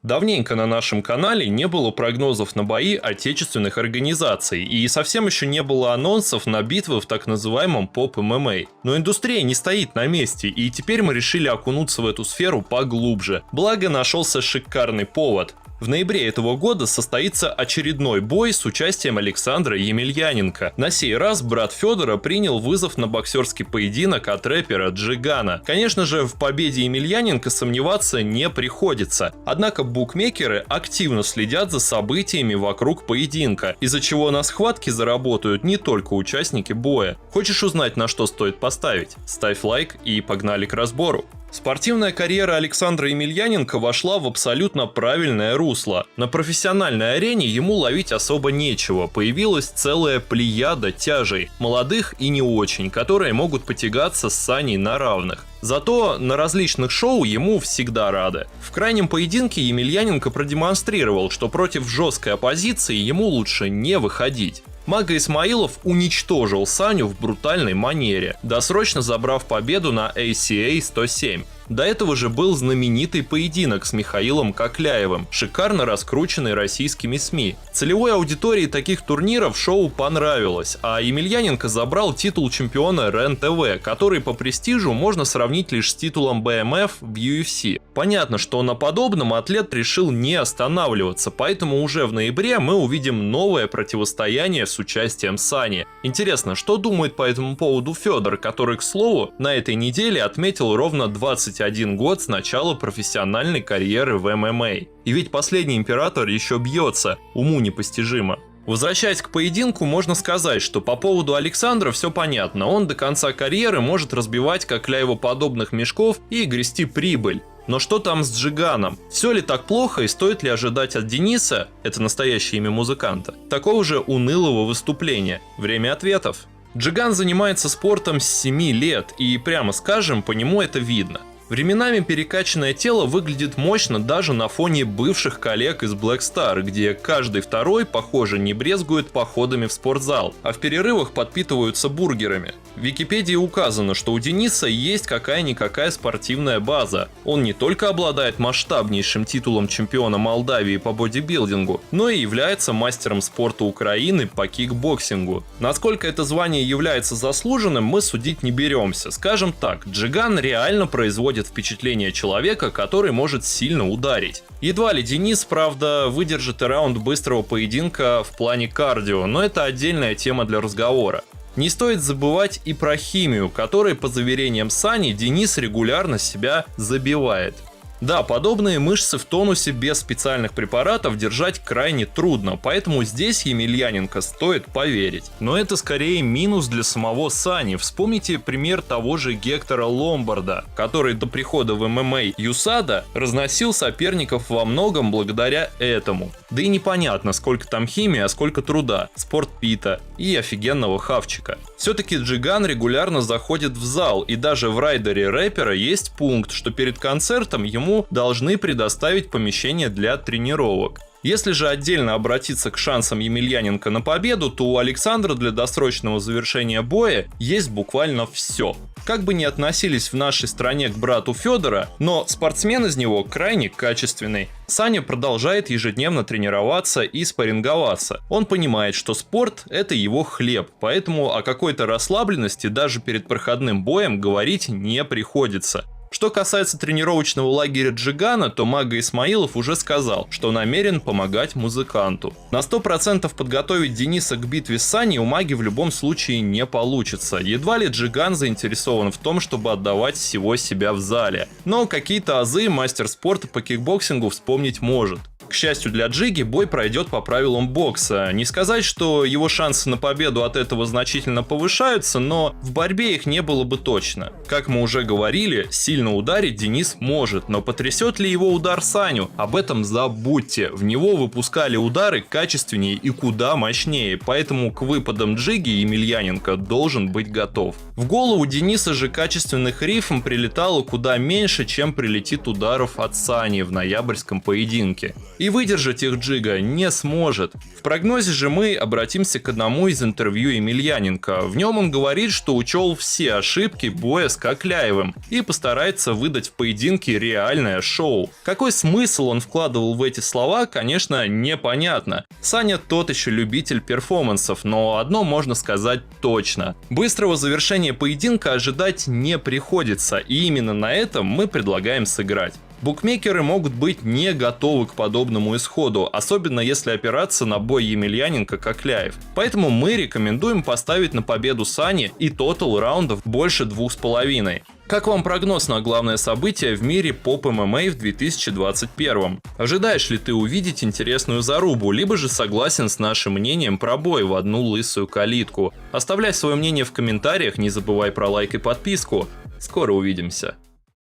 Давненько на нашем канале не было прогнозов на бои отечественных организаций, и совсем еще не было анонсов на битвы в так называемом поп-ММА. Но индустрия не стоит на месте, и теперь мы решили окунуться в эту сферу поглубже. Благо нашелся шикарный повод. В ноябре этого года состоится очередной бой с участием Александра Емельяненко. На сей раз брат Федора принял вызов на боксерский поединок от рэпера Джигана. Конечно же, в победе Емельяненко сомневаться не приходится. Однако букмекеры активно следят за событиями вокруг поединка, из-за чего на схватке заработают не только участники боя. Хочешь узнать, на что стоит поставить? Ставь лайк и погнали к разбору. Спортивная карьера Александра Емельяненко вошла в абсолютно правильное русло. На профессиональной арене ему ловить особо нечего, появилась целая плеяда тяжей, молодых и не очень, которые могут потягаться с Саней на равных. Зато на различных шоу ему всегда рады. В крайнем поединке Емельяненко продемонстрировал, что против жесткой оппозиции ему лучше не выходить. Мага Исмаилов уничтожил Саню в брутальной манере, досрочно забрав победу на ACA 107. До этого же был знаменитый поединок с Михаилом Кокляевым, шикарно раскрученный российскими СМИ. Целевой аудитории таких турниров шоу понравилось, а Емельяненко забрал титул чемпиона РЕН-ТВ, который по престижу можно сравнить лишь с титулом BMF в UFC. Понятно, что на подобном атлет решил не останавливаться, поэтому уже в ноябре мы увидим новое противостояние с участием Сани. Интересно, что думает по этому поводу Федор, который, к слову, на этой неделе отметил ровно 21 год с начала профессиональной карьеры в ММА. И ведь последний император еще бьется, уму непостижимо. Возвращаясь к поединку, можно сказать, что по поводу Александра все понятно. Он до конца карьеры может разбивать Кокляева подобных мешков и грести прибыль. Но что там с Джиганом? Все ли так плохо и стоит ли ожидать от Дениса, это настоящее имя музыканта, такого же унылого выступления? Время ответов. Джиган занимается спортом с 7 лет, и прямо скажем, по нему это видно. Временами перекачанное тело выглядит мощно даже на фоне бывших коллег из Black Star, где каждый второй, похоже, не брезгует походами в спортзал, а в перерывах подпитываются бургерами. В Википедии указано, что у Дениса есть какая-никакая спортивная база. Он не только обладает масштабнейшим титулом чемпиона Молдавии по бодибилдингу, но и является мастером спорта Украины по кикбоксингу. Насколько это звание является заслуженным, мы судить не беремся. Скажем так, Джиган реально производит впечатление человека, который может сильно ударить. Едва ли Денис, правда, выдержит и раунд быстрого поединка в плане кардио, но это отдельная тема для разговора. Не стоит забывать и про химию, которой, по заверениям Сани, Денис регулярно себя забивает. Да, подобные мышцы в тонусе без специальных препаратов держать крайне трудно, поэтому здесь Емельяненко стоит поверить. Но это скорее минус для самого Сани. Вспомните пример того же Гектора Ломбарда, который до прихода в ММА ЮСАДА разносил соперников во многом благодаря этому. Да и непонятно, сколько там химии, а сколько труда, спортпита и офигенного хавчика. Все-таки Джиган регулярно заходит в зал, и даже в райдере рэпера есть пункт, что перед концертом ему должны предоставить помещение для тренировок. Если же отдельно обратиться к шансам Емельяненко на победу, то у Александра для досрочного завершения боя есть буквально все. Как бы ни относились в нашей стране к брату Федора, но спортсмен из него крайне качественный. Саня продолжает ежедневно тренироваться и спарринговаться. Он понимает, что спорт – это его хлеб, поэтому о какой-то расслабленности даже перед проходным боем говорить не приходится. Что касается тренировочного лагеря Джигана, то Мага Исмаилов уже сказал, что намерен помогать музыканту. На 100% подготовить Дениса к битве с Саней у Маги в любом случае не получится. Едва ли Джиган заинтересован в том, чтобы отдавать всего себя в зале. Но какие-то азы мастер спорта по кикбоксингу вспомнить может. К счастью для Джиги, бой пройдет по правилам бокса. Не сказать, что его шансы на победу от этого значительно повышаются, но в борьбе их не было бы точно. Как мы уже говорили, сильно ударить Денис может, но потрясет ли его удар Саню? Об этом забудьте. В него выпускали удары качественнее и куда мощнее, поэтому к выпадам Джиги Емельяненко должен быть готов. В голову Дениса же качественных рифм прилетало куда меньше, чем прилетит ударов от Сани в ноябрьском поединке. И выдержать их Джига не сможет. В прогнозе же мы обратимся к одному из интервью Емельяненко. В нем он говорит, что учел все ошибки боя с Кокляевым и постарается выдать в поединке реальное шоу. Какой смысл он вкладывал в эти слова, конечно, непонятно. Саня тот еще любитель перформансов, но одно можно сказать точно. Быстрого завершения поединка ожидать не приходится, и именно на этом мы предлагаем сыграть. Букмекеры могут быть не готовы к подобному исходу, особенно если опираться на бой Емельяненко-Кокляев. Поэтому мы рекомендуем поставить на победу Сани и тотал раундов больше 2,5. Как вам прогноз на главное событие в мире поп-ММА в 2021? Ожидаешь ли ты увидеть интересную зарубу, либо же согласен с нашим мнением про бой в одну лысую калитку? Оставляй свое мнение в комментариях, не забывай про лайк и подписку. Скоро увидимся.